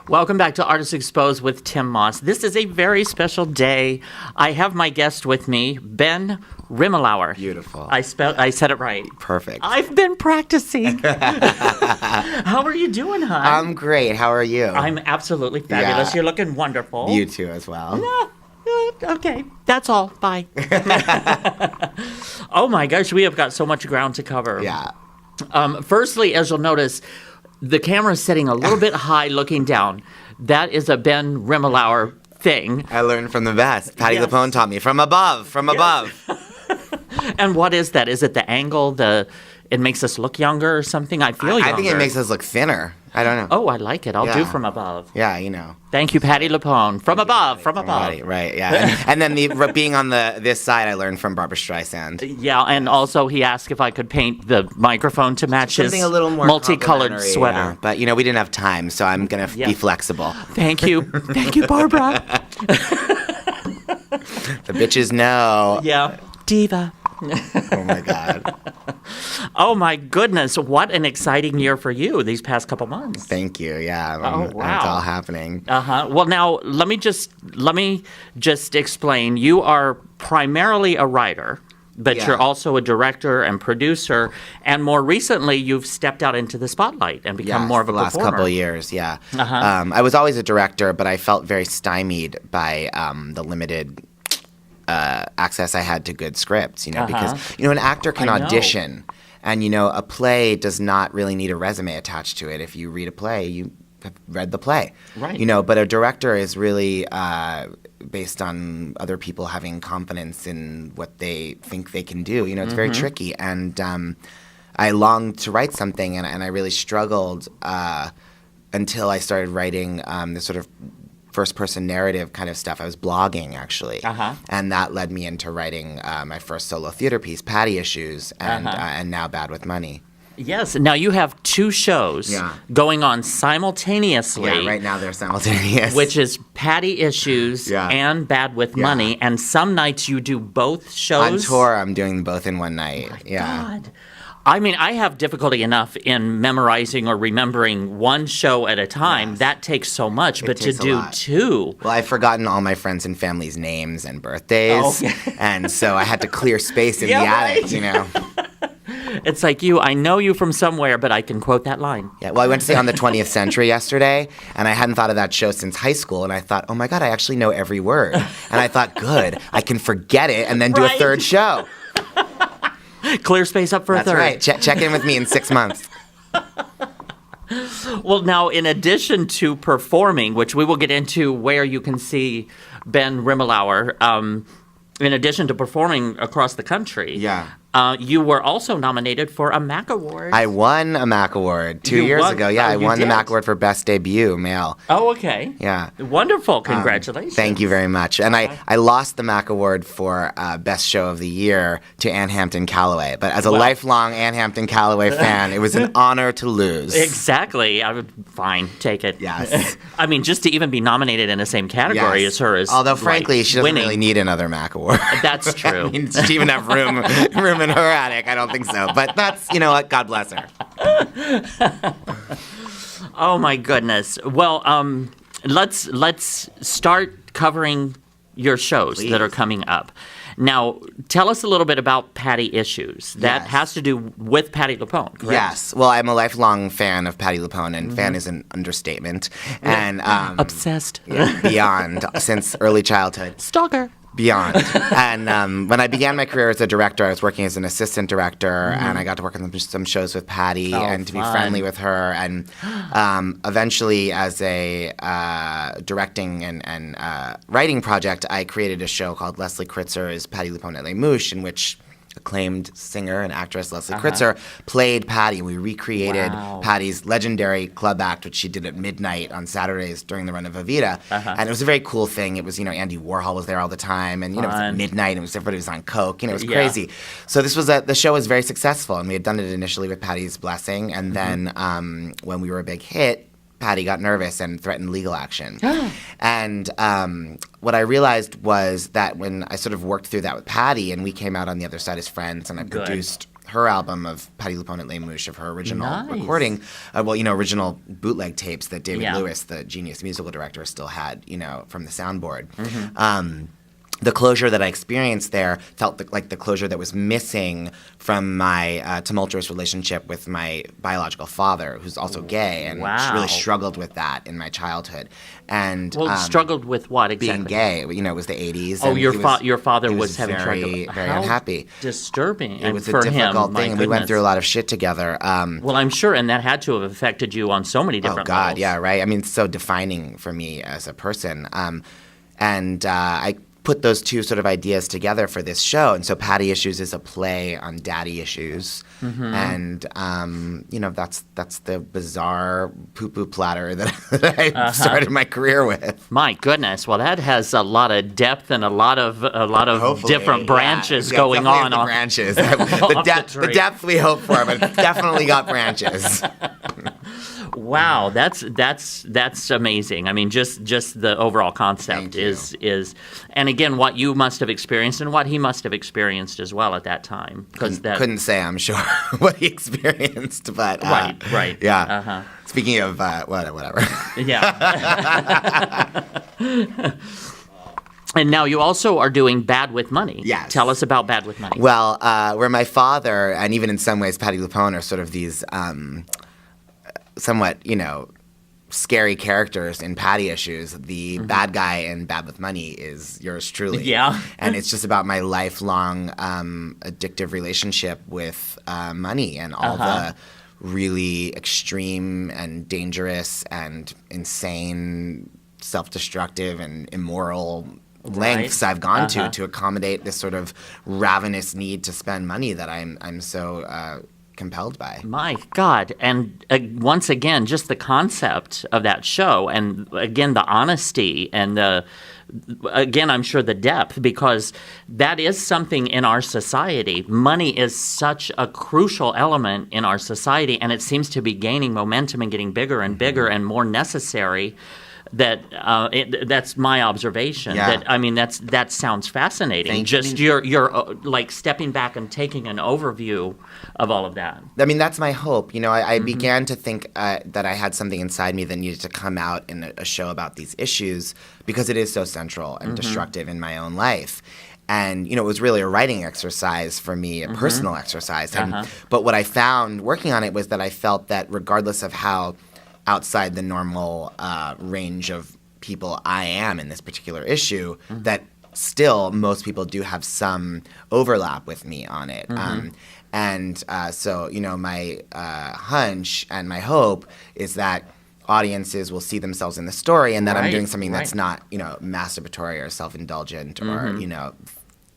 Welcome back to Artists Exposed with Tym Moss. This is a very special day. I have my guest with me, Ben Rimalower. Beautiful. I said it right. Perfect. I've been practicing. How are you doing, hon? I'm great. How are you? I'm absolutely fabulous. Yeah. You're looking wonderful. You too as well. Okay, that's all. Bye. Oh my gosh, we have got so much ground to cover. Yeah. Firstly, as you'll notice, the camera is sitting a little bit high looking down. That is a Ben Rimalower thing. I learned from the best. Patti Yes. LuPone taught me from above. And what is that? Is it the angle? It makes us look younger or something? I feel younger. I think it makes us look thinner. I don't know. Oh, I like it. I'll do Yeah. from above. Yeah, you know. Thank you, Patti LuPone. From above. Right, yeah. And then being on this side, I learned from Barbara Streisand. Yeah, and also he asked if I could paint the microphone to match Something his a little more multicolored complimentary, sweater. yeah. But, we didn't have time, so I'm going to be flexible. Thank you. Thank you, Barbara. The bitches know. Yeah. Diva. Oh, my God. Oh, my goodness. What an exciting year for you these past couple months. Thank you. Yeah. Wow. It's all happening. Well, now let me just explain. You are primarily a writer, but Yeah. you're also a director and producer, and more recently, you've stepped out into the spotlight and become more of a the last performer. couple of years, yeah. I was always a director, but I felt very stymied by the limited access I had to good scripts, because an actor can I know. audition, and a play does not really need a resume attached to it. If you read a play, you have read the play, Right. But a director is really based on other people having confidence in what they think they can do. It's very tricky, and I longed to write something, and I really struggled until I started writing this sort of first-person narrative kind of stuff. I was blogging, actually, and that led me into writing my first solo theater piece, PATTI Issues, and now Bad with Money. Yes. Now you have two shows going on simultaneously. Yeah, right now they're simultaneous. Which is PATTI Issues and Bad with Money. And some nights you do both shows. On tour, I'm doing them both in one night. God. I mean, I have difficulty enough in memorizing or remembering one show at a time. Yes. That takes so much. But to takes a do lot. two. Well, I've forgotten all my friends and family's names and birthdays, and so I had to clear space in the attic, It's like I know you from somewhere, but I can quote that line. Yeah, well, I went to see On the 20th Century yesterday, and I hadn't thought of that show since high school, and I thought, oh my God, I actually know every word. And I thought, good, I can forget it and then do a third show. Clear space up for a That's third. right. Check in with me in 6 months. Well, now, in addition to performing, which we will get into where you can see Ben Rimalower, in addition to performing across the country, you were also nominated for a MAC Award. I won a MAC Award 2 years ago. Yeah, Oh, I you won the did? MAC Award for Best Debut Male. Oh, okay. Yeah. Wonderful. Congratulations. Thank you very much. And I lost the MAC Award for Best Show of the Year to Ann Hampton Callaway. But as a lifelong Ann Hampton Callaway fan, it was an honor to lose. Exactly. I would fine take it. Yes. I mean, just to even be nominated in the same category as her is Although, frankly, she doesn't winning. really need another MAC Award. That's true. I mean, does she even have room in her attic? I don't think so. But that's, what, God bless her. Oh my goodness. Well, let's start covering your shows that are coming up. Now, tell us a little bit about PATTI Issues. That has to do with Patti LuPone, correct? Yes. Well, I'm a lifelong fan of Patti LuPone, and fan is an understatement. And Obsessed. beyond, since early childhood. Stalker. Beyond. And when I began my career as a director, I was working as an assistant director, and I got to work on some shows with Patti and to be friendly with her. And eventually, as a directing and writing project, I created a show called Leslie Kritzer's Patti LuPone at Les Mouches, in which acclaimed singer and actress Leslie Kritzer played Patti. We recreated Patti's legendary club act, which she did at midnight on Saturdays during the run of Evita. And it was a very cool thing. It was, Andy Warhol was there all the time, and it was at midnight, and everybody was on coke. It was crazy. So this was the show was very successful, and we had done it initially with Patti's blessing, and then when we were a big hit, Patti got nervous and threatened legal action. And what I realized was that when I sort of worked through that with Patti, and we came out on the other side as friends, and I produced her album of Patti LuPone at Les Mouches, of her original Nice. recording, original bootleg tapes that David Yeah. Lewis, the genius musical director, still had, from the soundboard. Mm-hmm. The closure that I experienced there felt like the closure that was missing from my tumultuous relationship with my biological father, who's also gay, and Wow. really struggled with that in my childhood. And struggled with what exactly? being gay. It was the 80s. Oh, and your he father he was having very, trouble. very How unhappy. Disturbing. It was for a difficult him, thing, and we went through a lot of shit together. Well, I'm sure, and that had to have affected you on so many different Oh God, levels. yeah, right. I mean, it's so defining for me as a person. I put those two sort of ideas together for this show, and so Patti Issues is a play on daddy issues, and that's the bizarre poo-poo platter that I started my career with. My goodness. Well, that has a lot of depth and a lot of Hopefully, different branches yeah, going definitely on. the branches. The depth we hope for, but it's definitely got branches. Wow, that's amazing. I mean, just the overall concept Thank you. is, and again, what you must have experienced and what he must have experienced as well at that time. Couldn't say, I'm sure, what he experienced, but right, yeah. Speaking of whatever. Yeah. And now you also are doing Bad with Money. Yes. Tell us about Bad with Money. Well, where my father and even in some ways Patti LuPone are sort of these somewhat, scary characters in Patti Issues. The bad guy in Bad with Money is yours truly. Yeah. And it's just about my lifelong addictive relationship with money and all the really extreme and dangerous and insane, self-destructive and immoral lengths I've gone to accommodate this sort of ravenous need to spend money that I'm so compelled by. My God. And once again, just the concept of that show, and again, the honesty and again, I'm sure the depth, because that is something in our society. Money is such a crucial element in our society, and it seems to be gaining momentum and getting bigger and bigger and more necessary. That's my observation. Yeah. That sounds fascinating. Thank you. Just you're like stepping back and taking an overview of all of that. I mean, that's my hope. I began to think that I had something inside me that needed to come out in a show about these issues because it is so central and destructive in my own life. And, it was really a writing exercise for me, a personal exercise. But what I found working on it was that I felt that regardless of how outside the normal range of people I am in this particular issue, that still most people do have some overlap with me on it. So, my hunch and my hope is that audiences will see themselves in the story and that I'm doing something that's not, masturbatory or self-indulgent or,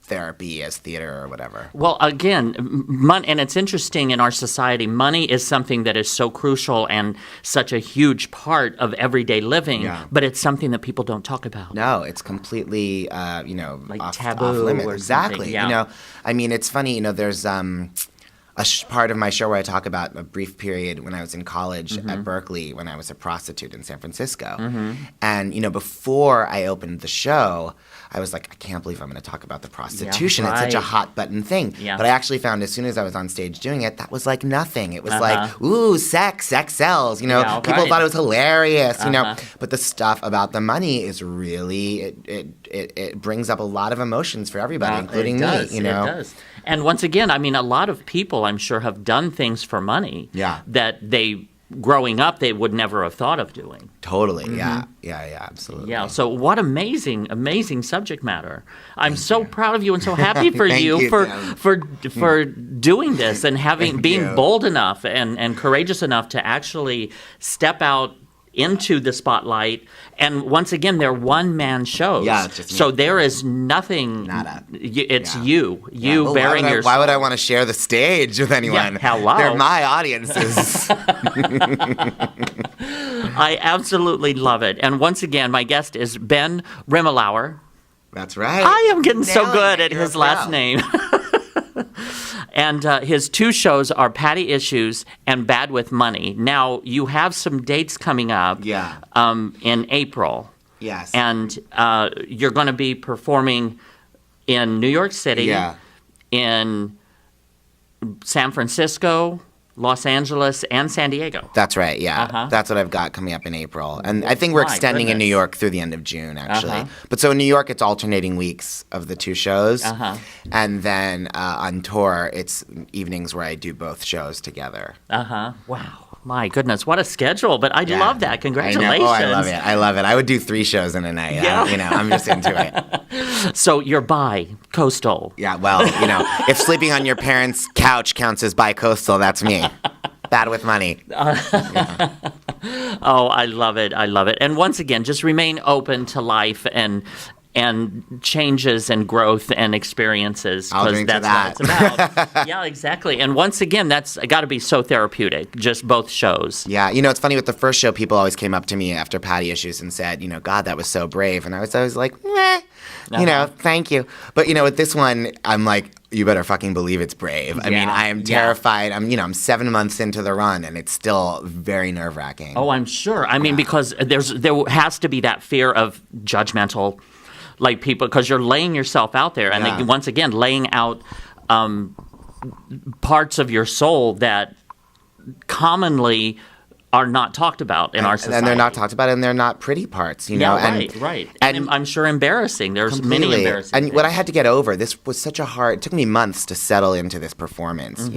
therapy as theater or whatever. Well, again, money, and it's interesting in our society, money is something that is so crucial and such a huge part of everyday living, but it's something that people don't talk about. No, it's completely, like off taboo limits. or Exactly. something. Yeah. It's funny, there's part of my show where I talk about a brief period when I was in college at Berkeley when I was a prostitute in San Francisco. And, before I opened the show, I was like, I can't believe I'm going to talk about the prostitution. Yeah, It's such a hot button thing. Yeah. But I actually found as soon as I was on stage doing it, that was like nothing. It was like, ooh, sex sells. People thought it was hilarious, But the stuff about the money is really, it brings up a lot of emotions for everybody, including me. It does. And once again, a lot of people, I'm sure, have done things for money that they, growing up, they would never have thought of doing. Totally, yeah, absolutely. Yeah, so what amazing subject matter. I'm so proud of you and so happy for you for doing this and being bold enough and courageous enough to actually step out into the spotlight. And once again, they're one-man shows. Yeah, it's just me. So there is nothing. Nada. It's you Well, bearing your. Why would I want to share the stage with anyone? Yeah, hello. They're my audiences. I absolutely love it. And once again, my guest is Ben Rimalower. That's right. I am getting so Nailing good it. at You're his last proud. name. And his two shows are Patti Issues and Bad with Money. Now, you have some dates coming up in April. Yes. And you're going to be performing in New York City, in San Francisco, Los Angeles, and San Diego. That's right, yeah. Uh-huh. That's what I've got coming up in April. And I think we're My extending in goodness. New York through the end of June, actually. Uh-huh. But so in New York, it's alternating weeks of the 2 shows. Uh-huh. And then on tour, it's evenings where I do both shows together. Uh-huh. Wow. My goodness, what a schedule. But I love that. I Congratulations. know. Oh, I love it. I love it. I would do 3 shows in a night. Yeah. I'm just into it. So you're bi-coastal. Yeah, well, if sleeping on your parents' couch counts as bi-coastal, that's me. Bad with money. Oh, I love it. I love it. And once again, just remain open to life and changes and growth and experiences, I'll because drink to that's what that. it's about. Yeah, exactly. And once again, that's got to be so therapeutic, just both shows. Yeah, it's funny with the first show, people always came up to me after Patti Issues and said, God, that was so brave. And I was always like, meh, thank you. But, with this one, I'm like, you better fucking believe it's brave. I mean, I am terrified. I'm 7 months into the run, and it's still very nerve-wracking. Oh, I'm sure. I mean, because there has to be that fear of judgmental, like people, because you're laying yourself out there, and then, once again, laying out parts of your soul that commonly are not talked about in our society. And they're not talked about, and they're not pretty parts, Yeah, right. And I'm sure embarrassing. There's many completely. embarrassing And things. what I had to get over, this was such it took me months to settle into this performance,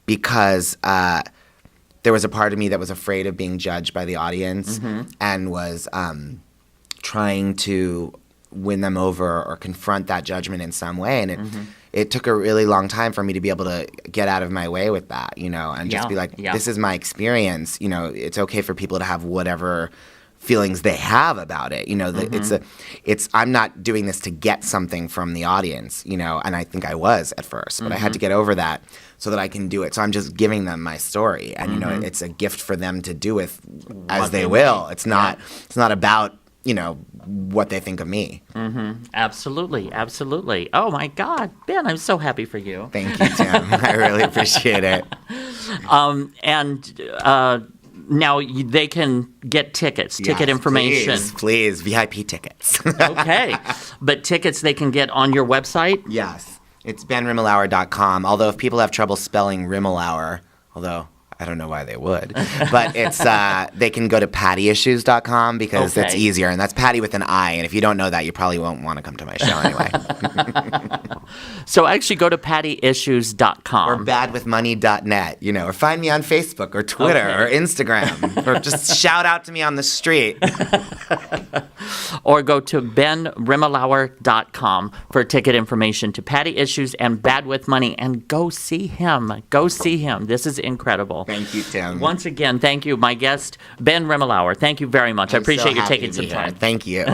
because there was a part of me that was afraid of being judged by the audience and was trying to win them over or confront that judgment in some way. And it took a really long time for me to be able to get out of my way with that, and just be like, this is my experience. It's okay for people to have whatever feelings they have about it. I'm not doing this to get something from the audience, and I think I was at first, but I had to get over that so that I can do it. So I'm just giving them my story, and it's a gift for them to do with as they will. It's not about what they think of me. Absolutely, absolutely. Oh my God, Ben, I'm so happy for you. Thank you, Tim. I really appreciate it. Now they can get tickets, ticket information. Please, VIP tickets. Okay, but tickets they can get on your website? Yes. It's benrimalower.com, although if people have trouble spelling Rimalower, although I don't know why they would, but it's they can go to pattiissues.com because that's easier, and that's Patti with an I, and if you don't know that, you probably won't want to come to my show anyway. So actually go to pattiissues.com. Or badwithmoney.net, or find me on Facebook or Twitter or Instagram, or just shout out to me on the street. Or go to benrimalower.com for ticket information to Patti Issues and Bad With Money, and go see him. Go see him. This is incredible. Thank you, Tim. Once again, thank you, my guest, Ben Rimalower. Thank you very much. I appreciate you taking some time. Thank you.